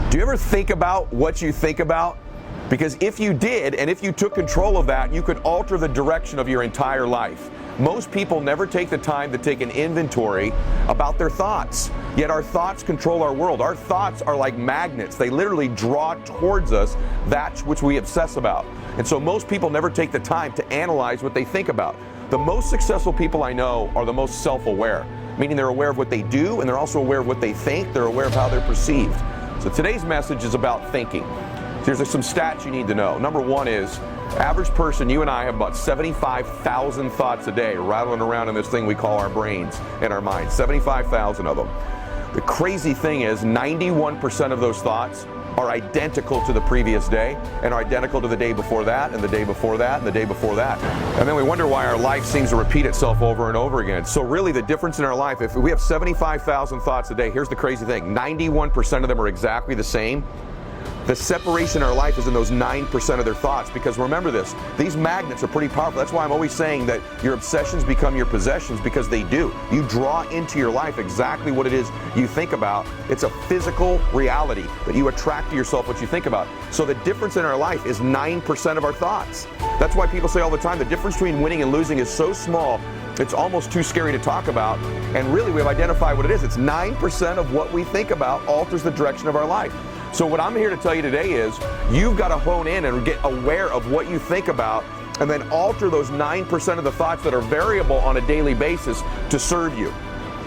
Do you ever think about what you think about? Because if you did, and if you took control of that, you could alter the direction of your entire life. Most people never take the time to take an inventory about their thoughts. Yet our thoughts control our world. Our thoughts are like magnets. They literally draw towards us that which we obsess about. And so most people never take the time to analyze what they think about. The most successful people I know are the most self-aware, meaning they're aware of what they do and they're also aware of what they think. They're aware of how they're perceived. So today's message is about thinking. Here's some stats you need to know. Number one is, average person, you and I, have about 75,000 thoughts a day rattling around in this thing we call our brains and our minds. 75,000 of them. The crazy thing is 91% of those thoughts are identical to the previous day and are identical to the day before that and the day before that and the day before that. And then we wonder why our life seems to repeat itself over and over again. So really the difference in our life, if we have 75,000 thoughts a day, here's the crazy thing, 91% of them are exactly the same. The separation in our life is in those 9% of their thoughts, because remember this, these magnets are pretty powerful. That's why I'm always saying that your obsessions become your possessions, because they do. You draw into your life exactly what it is you think about. It's a physical reality that you attract to yourself what you think about. So the difference in our life is 9% of our thoughts. That's why people say all the time, the difference between winning and losing is so small, it's almost too scary to talk about. And really we've identified what it is. It's 9% of what we think about alters the direction of our life. So what I'm here to tell you today is you've got to hone in and get aware of what you think about and then alter those 9% of the thoughts that are variable on a daily basis to serve you.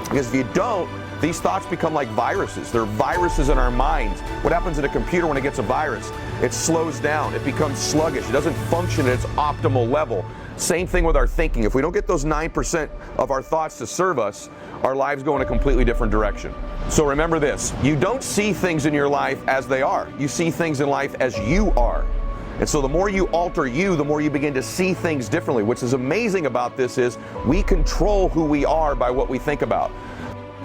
Because if you don't, these thoughts become like viruses. They're viruses in our minds. What happens in a computer when it gets a virus? It slows down. It becomes sluggish. It doesn't function at its optimal level. Same thing with our thinking. If we don't get those 9% of our thoughts to serve us, our lives go in a completely different direction. So remember this, you don't see things in your life as they are. You see things in life as you are. And so the more you alter you, the more you begin to see things differently. What's is amazing about this is we control who we are by what we think about.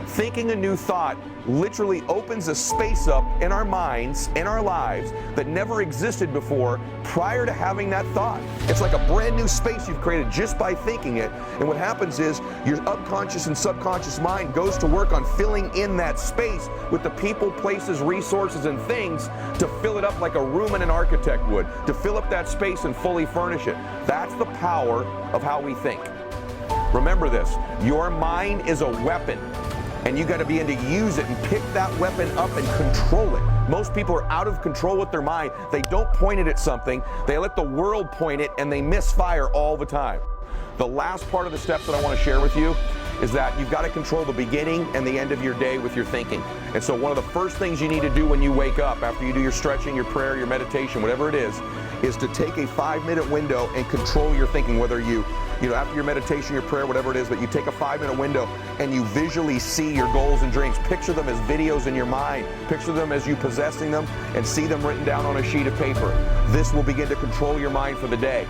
Thinking a new thought literally opens a space up in our minds, in our lives, that never existed before prior to having that thought. It's like a brand new space you've created just by thinking it. And what happens is your unconscious and subconscious mind goes to work on filling in that space with the people, places, resources, and things to fill it up like a room and an architect would, to fill up that space and fully furnish it. That's the power of how we think. Remember this, your mind is a weapon. And you got to be able to use it and pick that weapon up and control it. Most people are out of control with their mind. They don't point it at something. They let the world point it and they misfire all the time. The last part of the steps that I want to share with you is that you've got to control the beginning and the end of your day with your thinking. And so one of the first things you need to do when you wake up, after you do your stretching, your prayer, your meditation, whatever it is to take a 5-minute window and control your thinking, whether you after your meditation, your prayer, whatever it is, but you take a 5-minute window and you visually see your goals and dreams. Picture them as videos in your mind. Picture them as you possessing them and see them written down on a sheet of paper. This will begin to control your mind for the day.